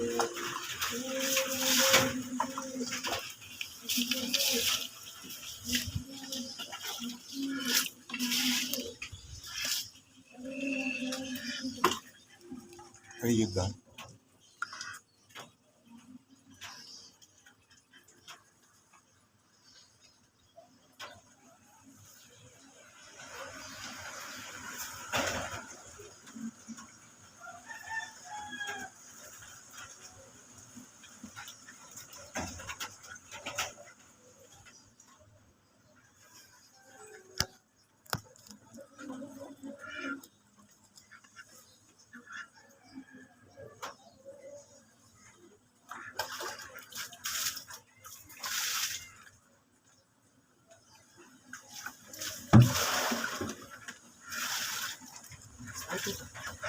Are you done?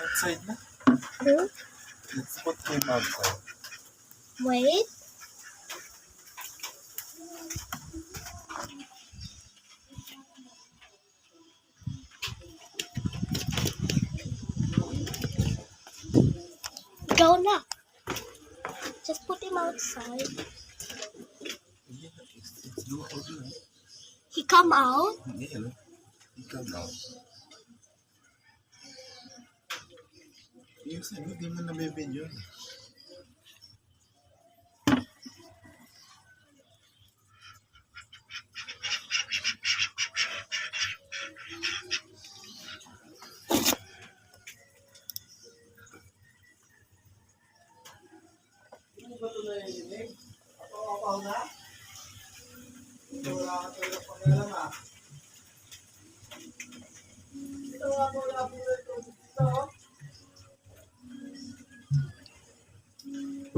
Outside na? Hmm? Let's put him outside. Wait. Go na. Just put him outside. Yeah, it's no audio. He come out. Yeah, no? He come out. Yung sabi, di mo nabibidyo.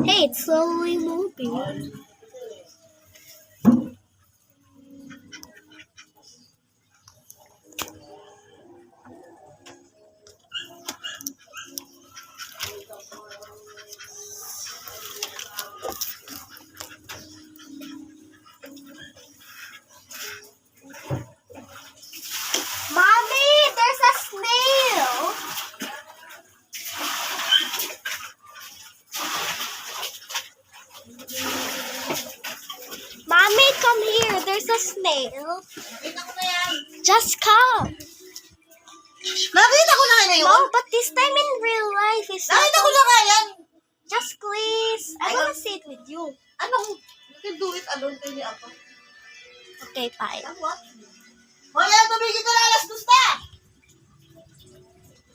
Hey, it's slowly moving. Mommy, there's a snail. Mommy, come here. There's a snail. Just come. Nakita ko na kayo No, yun. but this time in real life is Nakita ko na kaya yan. Just please. I wanna sit with you. Anong, you can do it alone kayo ni Apo. Okay, fine. Ano what? Hoy, tumigil ka na, alas gusta.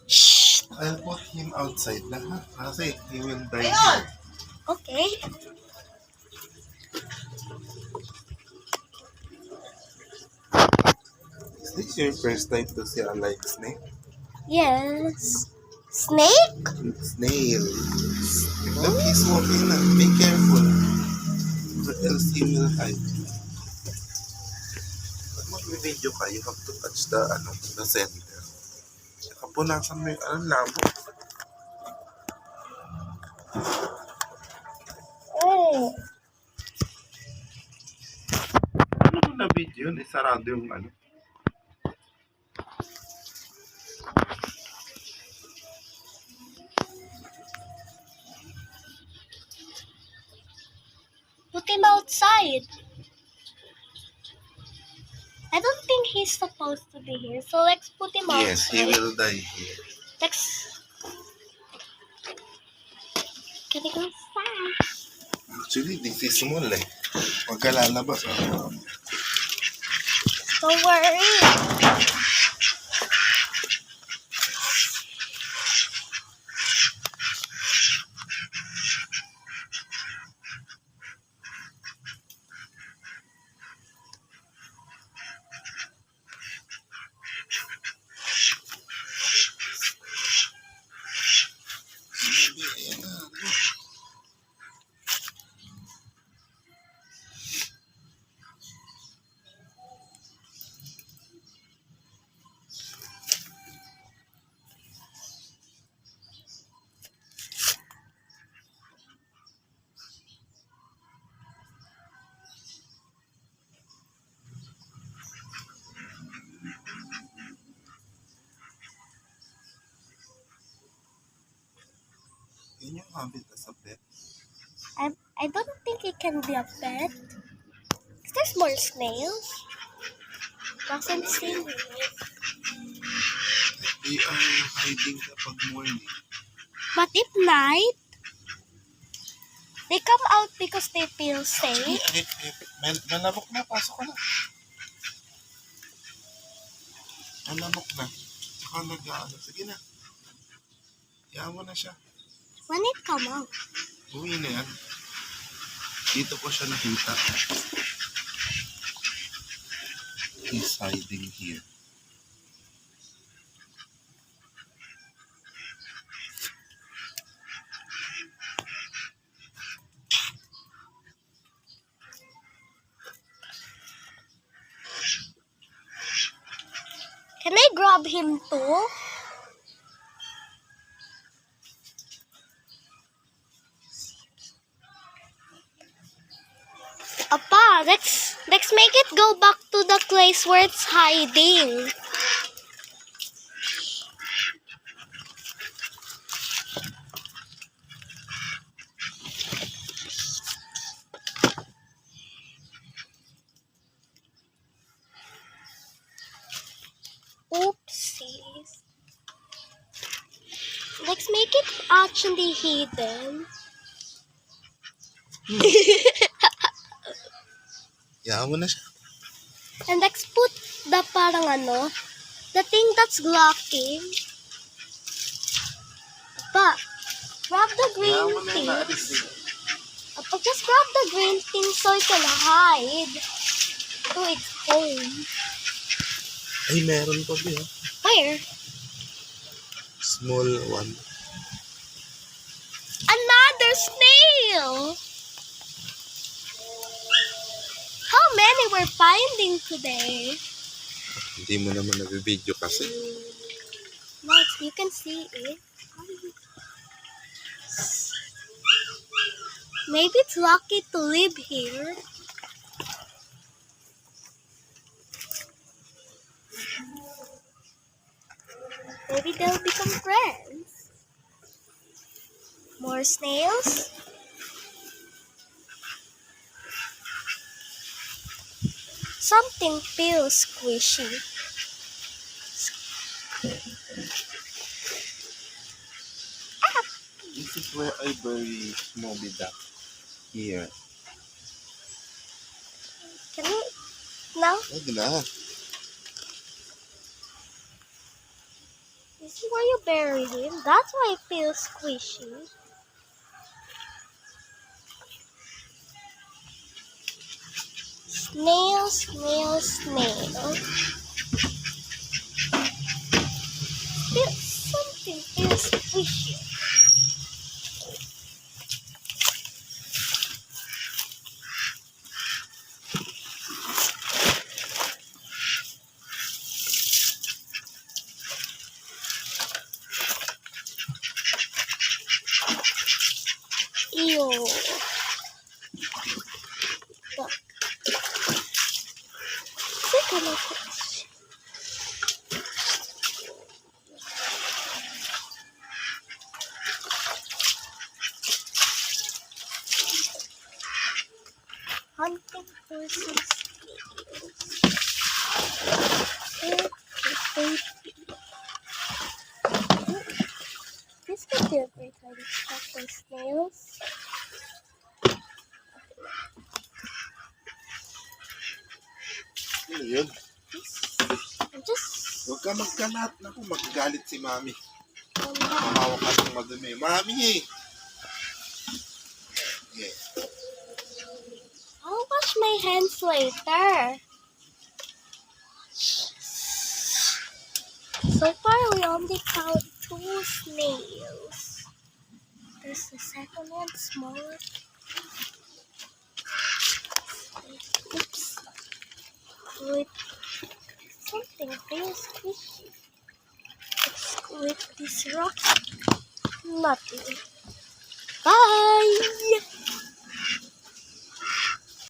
Shh. I'll put him outside na ha. Kasi he will die Ayun. here. Okay. Is this your first time to see a live snake? Yes. Snake? Snail. Look, he's walking na. Be careful. Or else he will hide. Pag mag-video ka, you have to touch the center. Saka punasan mo yung labo. Oh. Ano kung na-video yun? Sarado yung Put him outside. I don't think he's supposed to be here, so let's put him outside. Yes, he will die here. Let's. Can I go fast? Actually, this is small eh. Huwag ka lalabas. Don't worry. Yun yung habit as a pet. I don't think it can be a pet. There's more snails. Doesn't seem it. They are hiding kapag morning. But at night, they come out because they feel safe. Malamok na. Pasok ka na. Malamok na. Tsaka nag-ano. Sige na. Hayaan mo na siya. When it come out, Uwi na yan. Dito ko siya nakita. He's hiding here. can I grab him too? Appa, let's make it go back to the place where it's hiding. Oopsies. Let's make it actually hidden. Hayaan mo na siya. And let's put the parang ano, the thing that's blocking. But, grab the Hayaan green mo na thing. yung naalis eh. But just grab the green thing so it can hide to its home. Ay, meron pa ba? Where? Small one. Another snail! How many we're finding today? Hindi mo naman nabibideo kasi. No, you can see it. Maybe it's lucky to live here. Maybe they'll become friends. More snails. Something feels squishy. This is where I bury Moby Duck. Here. Can you? No? Wag na. This is where you bury him. That's why it feels squishy. Snail, snail, snail. Something feels squishy. Ew. Look. Look at my fish. Hunting for some snails. This could be a great time to check for snails. Ano yun? I'm just Huwag ka magkalat. Naku, magagalit si Mami. Mamawa ka ng madumi. Mami! Yeah. I'll wash my hands later. So far, we only found 2 snails. There's the second one, smaller. Oops. Wait. Something feels squishy. With this rock. Nothing. Bye!